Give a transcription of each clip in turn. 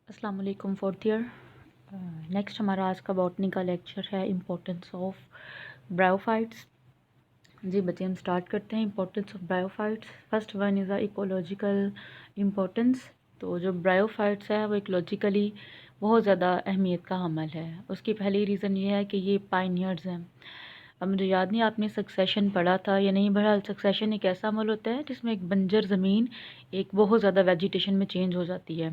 अस्सलाम वालेकुम fourth year. Next हमारा आज का बॉटनी का लेक्चर है इम्पोर्टेंस ऑफ ब्रायोफाइट्स। जी बच्चे, हम स्टार्ट करते हैं। Importance of bryophytes, first one is a ecological importance. तो जो ब्रायोफाइट्स है वो इकोलॉजिकली बहुत ज़्यादा अहमियत का हमल है। उसकी पहली रीज़न ये है कि ये पायनियर्स हैं। अब मुझे याद नहीं आपने सक्सेशन पढ़ा था या नहीं। बहरहाल सक्सेशन एक ऐसा अमल होता है जिसमें एक बंजर ज़मीन एक बहुत ज़्यादा वेजिटेशन में चेंज हो जाती है।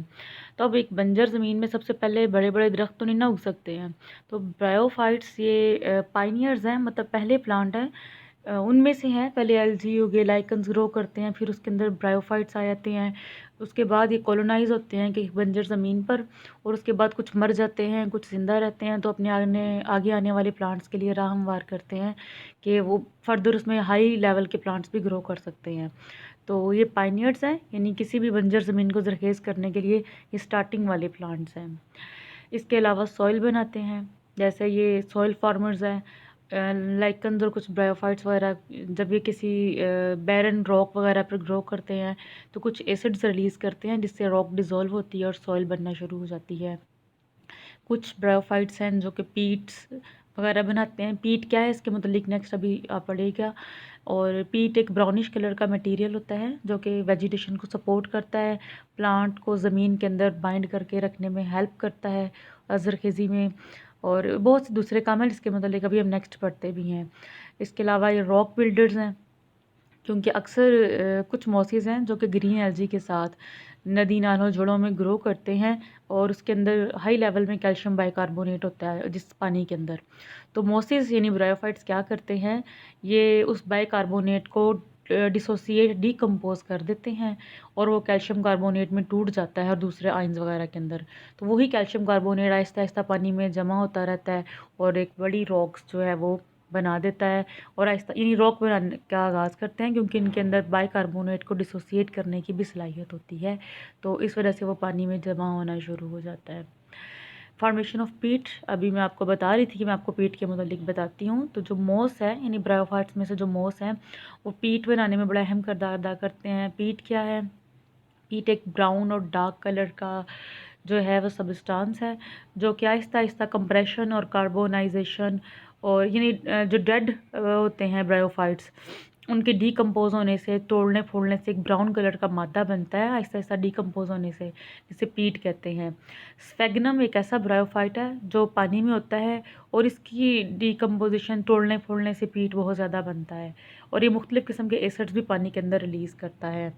तो अब एक बंजर ज़मीन में सबसे पहले बड़े बड़े दरख्त तो नहीं ना उग सकते हैं। तो ब्रायोफाइट्स ये पाइनियर्स हैं, मतलब पहले प्लांट हैं। उनमें से हैं। पहले एल्गी उगे, लाइकन्स ग्रो करते हैं, फिर उसके अंदर ब्रायोफाइट्स आ जाते हैं। उसके बाद ये कॉलोनाइज होते हैं कि बंजर ज़मीन पर, और उसके बाद कुछ मर जाते हैं, कुछ ज़िंदा रहते हैं। तो अपने आगे आने वाले प्लांट्स के लिए राह हमवार करते हैं कि वो फर्दर उसमें हाई लेवल के प्लांट्स भी ग्रो कर सकते हैं। तो ये पाइनियर्स हैं, यानी किसी भी बंजर ज़मीन को ज़रखेज़ करने के लिए ये स्टार्टिंग वाले प्लांट्स हैं। इसके अलावा सॉइल बनाते हैं, जैसे ये सॉइल फार्मर्स हैं। लाइकन्स और कुछ ब्रायोफाइट्स वगैरह जब ये किसी बैरन रॉक वगैरह पर ग्रो करते हैं तो कुछ एसिड्स रिलीज़ करते हैं जिससे रॉक डिज़ोल्व होती है और सॉइल बनना शुरू हो जाती है। कुछ ब्रायोफाइट्स हैं जो कि पीट्स वगैरह बनाते हैं। पीट क्या है इसके मतलब नेक्स्ट अभी आप पढ़ेगा। और पीट एक ब्राउनिश कलर का मटेरियल होता है जो कि वेजिटेशन को सपोर्ट करता है, प्लांट को ज़मीन के अंदर बाइंड करके रखने में हेल्प करता है, ज़रखेज़ी में, और बहुत से दूसरे काम हैं जिसके मतलब अभी हम नेक्स्ट पढ़ते भी हैं। इसके अलावा ये रॉक बिल्डर्स हैं, क्योंकि अक्सर कुछ मॉसेस हैं जो कि ग्रीन एल्गी के साथ नदी नालों जड़ों में ग्रो करते हैं, और उसके अंदर हाई लेवल में कैल्शियम बाइकार्बोनेट होता है जिस पानी के अंदर। तो मॉसेस यानी ब्रायोफाइट्स क्या करते हैं, ये उस बाइकार्बोनेट को डिसोसिएट डीकम्पोज कर देते हैं, और वो कैल्शियम कार्बोनेट में टूट जाता है और दूसरे आयंस वगैरह के अंदर। तो वही कैल्शियम कार्बोनेट आहिस्ता आहिस्ता पानी में जमा होता रहता है और एक बड़ी रॉक्स जो है वो बना देता है। और आहिस्ता यानी रॉक बनाने का आगाज़ करते हैं, क्योंकि इनके अंदर बाइकार्बोनेट को डिसोसिएट करने की भी सलाहियत होती है। तो इस वजह से वो पानी में जमा होना शुरू हो जाता है। फॉर्मेशन ऑफ पीट, अभी मैं आपको बता रही थी कि मैं आपको पीट के मुतालिक बताती हूँ। तो जो मोस है, यानी ब्रायोफाइट्स में से जो मोस हैं वो पीट बनाने में बड़ा अहम किरदार अदा करते हैं। पीट क्या है? पीट एक ब्राउन और डार्क कलर का जो है वो सब्सटेंस है जो कि आहिस्ता आहिस्ता कंप्रेशन और कार्बोनाइजेशन और यानी जो डेड होते हैं ब्रायोफाइट्स, उनके डीकम्पोज होने से, तोड़ने फोड़ने से एक ब्राउन कलर का मादा बनता है आहिस्ता आहिस्ता डीकम्पोज होने से, जिसे पीट कहते हैं। स्फेगनम एक ऐसा ब्रायोफाइट है जो पानी में होता है, और इसकी डीकम्पोजिशन तोड़ने फोड़ने से पीट बहुत ज़्यादा बनता है, और ये मुख्तलिफ़ किस्म के एसिड्स भी पानी के अंदर रिलीज़ करता है।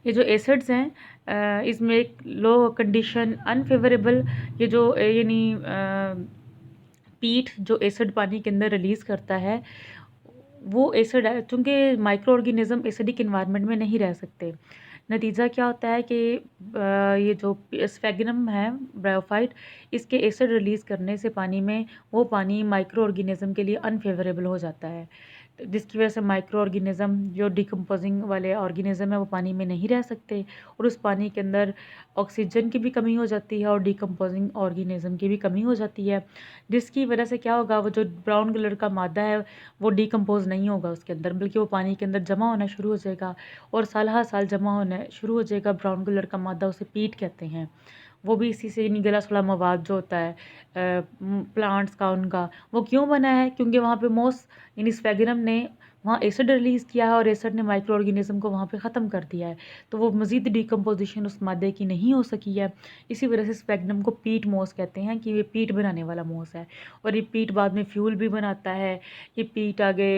ये जो एसिड्स हैं इसमें एक लो कंडीशन अनफेवरेबल, ये जो यानी पीट जो एसिड पानी के अंदर रिलीज़ करता है वो एसिड है, चूँकि माइक्रो ऑर्गेनिज़म एसिडिक इन्वायरमेंट में नहीं रह सकते। नतीजा क्या होता है कि ये जो स्फेगनम है ब्रायोफाइट, इसके एसिड रिलीज़ करने से पानी में, वो पानी माइक्रो ऑर्गेनिज़म के लिए अनफेवरेबल हो जाता है, जिसकी वजह से माइक्रो ऑर्गेनिज़म जो डिकम्पोजिंग वाले ऑर्गेनिज़म है वो पानी में नहीं रह सकते, और उस पानी के अंदर ऑक्सीजन की भी कमी हो जाती है और डिकम्पोजिंग ऑर्गेनिज़म की भी कमी हो जाती है, जिसकी वजह से क्या होगा, वो जो ब्राउन कलर का मादा है वो डिकम्पोज नहीं होगा उसके अंदर, बल्कि वो पानी के अंदर जमा होना शुरू हो जाएगा, और साल हर साल जमा होना शुरू हो जाएगा ब्राउन कलर का मादा, उसे पीट कहते हैं। वो भी इसी से यानी गला सड़ा मवाद जो होता है प्लांट्स का, उनका वो क्यों बना है, क्योंकि वहाँ पे मोस यानी स्फेगनम ने वहाँ एसिड रिलीज़ किया है, और एसिड ने माइक्रो ऑर्गेनिज़म को वहाँ पे ख़त्म कर दिया है, तो वो मज़ीद डिकम्पोजिशन उस मादे की नहीं हो सकी है। इसी वजह से स्फेगनम को पीट मोस कहते हैं कि ये पीट बनाने वाला मोस है, और ये पीट बाद में फ्यूल भी बनाता है। ये पीट आगे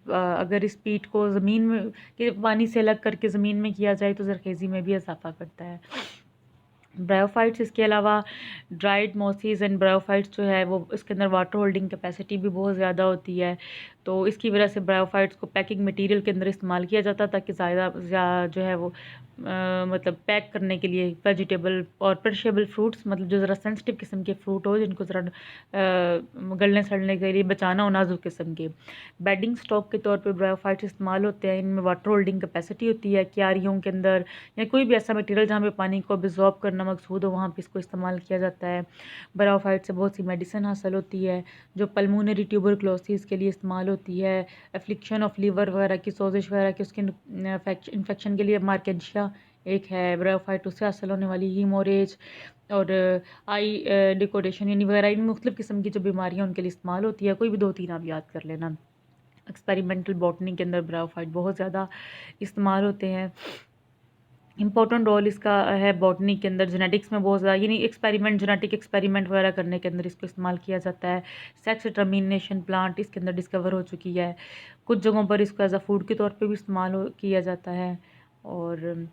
अगर इस पीट को ज़मीन में के पानी से अलग करके ज़मीन में किया जाए तो ज़रखेज़ी में भी इजाफ़ा करता है। ब्रायोफाइट्स इसके अलावा ड्राइड मॉसेस एंड ब्रायोफाइट्स जो है वो इसके अंदर वाटर होल्डिंग कैपेसिटी भी बहुत ज़्यादा होती है, तो इसकी वजह से ब्रायोफाइट्स को पैकिंग मटेरियल के अंदर इस्तेमाल किया जाता ताकि ज़्यादा जो है वो मतलब पैक करने के लिए वेजिटेबल और पेरिशेबल फ्रूट्स, मतलब जो ज़रा सेंसिटिव किस्म के फ्रूट हो जिनको ज़रा गलने सड़ने के लिए बचाना हो, नाजुक किस्म के। बेडिंग स्टॉक के तौर पर ब्रायोफाइट्स इस्तेमाल होते हैं। इनमें वाटर होल्डिंग कैपेसिटी होती है, क्यारियों के अंदर या कोई भी ऐसा मटेरियल जहाँ पे पानी को अब्जॉर्ब करना मकसूद हो वहाँ पे इसको इस्तेमाल किया जाता है। ब्रायोफाइट से बहुत सी मेडिसिन हासिल होती है जो पल्मोनरी ट्यूबरक्लोसिस के लिए इस्तेमाल होती है, एफ्लिक्शन ऑफ लीवर वगैरह की, सोजिश वगैरह की, उसके इन्फेक्शन के लिए, मार्केंशिया एक है ब्रायोफाइट, उससे हासिल होने वाली हीमोरेज और आई डिकोडेशन यानी वगैरह, इन मुख्तलिफ़ किस्म की जो बीमारियाँ उनके लिए इस्तेमाल होती है। कोई भी 2-3 आप याद कर लेना। एक्सपेरिमेंटल बॉटनी के अंदर ब्रायोफाइट बहुत ज़्यादा इस्तेमाल होते हैं। इंपॉर्टेंट रोल इसका है बॉटनी के अंदर, जेनेटिक्स में बहुत ज़्यादा, यानी एक्सपेरिमेंट, जेनेटिक एक्सपेरिमेंट वगैरह करने के अंदर इसको इस्तेमाल किया जाता है। सेक्स डिटर्मिनेशन प्लांट इसके अंदर डिस्कवर हो चुकी है। कुछ जगहों पर इसको एज अ फूड के तौर पे भी इस्तेमाल किया जाता है। और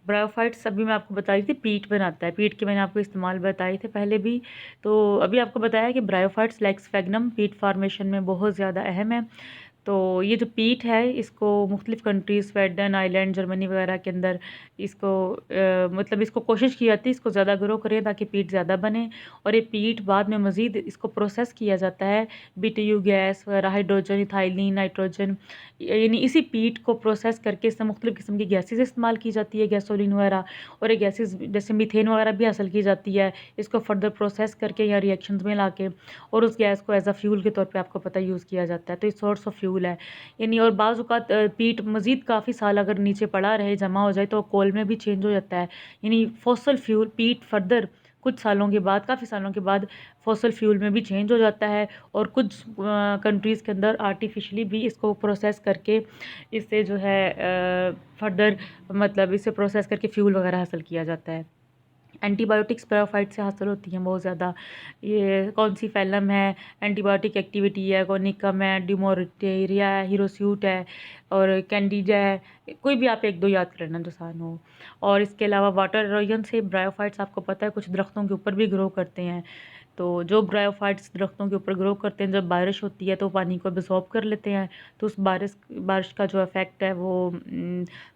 ब्रायोफाइट्स अभी मैं आपको बता रही थी पीट बनाता है, पीट के मैंने आपको इस्तेमाल बताए थे पहले भी। तो अभी आपको बताया कि ब्रायोफाइट्स लाइक स्फेगनम पीट फार्मेशन में बहुत ज़्यादा अहम है। तो ये जो पीट है इसको मुख्तलिफ़ कंट्रीज़, स्वीडन, आइलैंड, जर्मनी वगैरह के अंदर इसको मतलब इसको कोशिश की जाती है इसको ज़्यादा ग्रो करें ताकि पीट ज़्यादा बने। और ये पीट बाद में मज़ीद इसको प्रोसेस किया जाता है, बीटीयू गैस वगैरह, हाइड्रोजन, इथाइलिन, नाइट्रोजन, यानी इसी पीट को प्रोसेस करके इससे मुख्तलिफ़ किस्म की गैसेज़ इस्तेमाल की जाती है, गैसोलीन वगैरह। और ये गैसेज़ जैसे मीथेन वगैरह भी हासिल की जाती है इसको फर्दर प्रोसेस करके या रिएक्शंस में लाके, और उस गैस को एज अ फ्यूल के तौर पे आपको पता है यूज़ किया जाता है। तो ये सोर्स ऑफ फ्यूल है यानी। और बाज़ औक़ात पीट मज़ीद काफ़ी साल अगर नीचे पड़ा रहे, जमा हो जाए, तो कोल में भी चेंज हो जाता है। यानी फॉसल फ्यूल पीट फर्दर कुछ सालों के बाद, काफ़ी सालों के बाद फॉसल फ्यूल में भी चेंज हो जाता है। और कुछ कंट्रीज़ के अंदर आर्टिफिशियली भी इसको प्रोसेस करके इससे जो है फर्दर मतलब इसे प्रोसेस करके फ्यूल वगैरह हासिल किया जाता है। एंटीबायोटिक्स ब्रायोफाइट से हासिल होती हैं बहुत ज़्यादा। ये कौन सी फैलम है, एंटीबायोटिक एक्टिविटी है, कोनिकम है, डिमोरिटेरिया है, हिरोस्यूट है और कैंडिडा है। कोई भी आप 1-2 याद कर लेना जो आसान हो। और इसके अलावा वाटर इरोजन से ब्रायोफाइट्स आपको पता है कुछ दरख्तों के ऊपर भी ग्रो करते हैं। तो जो ब्रायोफाइट्स दरख्तों के ऊपर ग्रो करते हैं, जब बारिश होती है तो पानी को एब्ज़ॉर्ब कर लेते हैं। तो उस बारिश का जो इफ़ेक्ट है वो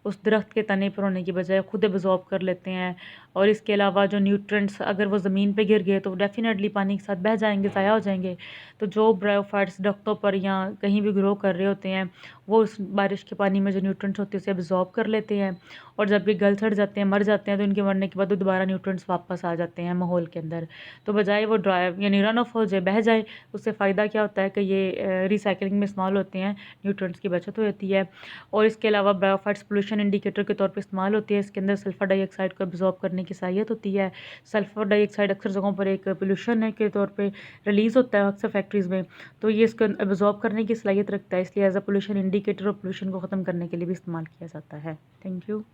उस दरख्त के तने पर होने की बजाय खुद एब्ज़ॉर्ब कर लेते हैं। और इसके अलावा जो न्यूट्रिएंट्स अगर वो ज़मीन पे गिर गए तो डेफ़िनेटली पानी के साथ बह जाएँगे, ज़ाया हो जाएँगे। तो जो ब्रायोफाइट्स दरख्तों पर या कहीं भी ग्रो कर रहे होते हैं, वो उस बारिश के पानी में जो न्यूट्रिएंट्स होते हैं उसे एब्ज़ॉर्ब कर लेते हैं। और जब ये गल सड़ जाते हैं, मर जाते हैं, तो इनके मरने के बाद वो दोबारा न्यूट्रिएंट्स वापस आ जाते हैं माहौल के अंदर। तो बजाय वो ड्राई यानी रन ऑफ हो जाए, बह जाए, उससे फ़ायदा क्या होता है कि ये रिसाइक्लिंग में इस्तेमाल होते हैं, न्यूट्रिएंट्स की बचत हो जाती है। और इसके अलावा ब्रायोफाइट्स पोल्यूशन इंडिकेटर के तौर पे इस्तेमाल होती है। इसके अंदर सल्फ़र डाइऑक्साइड को एब्ज़ॉर्ब करने की सलाहियत होती है। सल्फ़र डाइऑक्साइड अक्सर जगहों पर एक पोल्यूशन है के तौर पे रिलीज़ होता है अक्सर फैक्ट्रीज़ में, तो ये इसको एब्ज़ॉर्ब करने की सलाहियत रखता है, इसलिए एज़ अ पोल्यूशन इंडिकेटर और पोल्यूशन को ख़त्म करने के लिए भी इस्तेमाल किया जाता है। Thank you.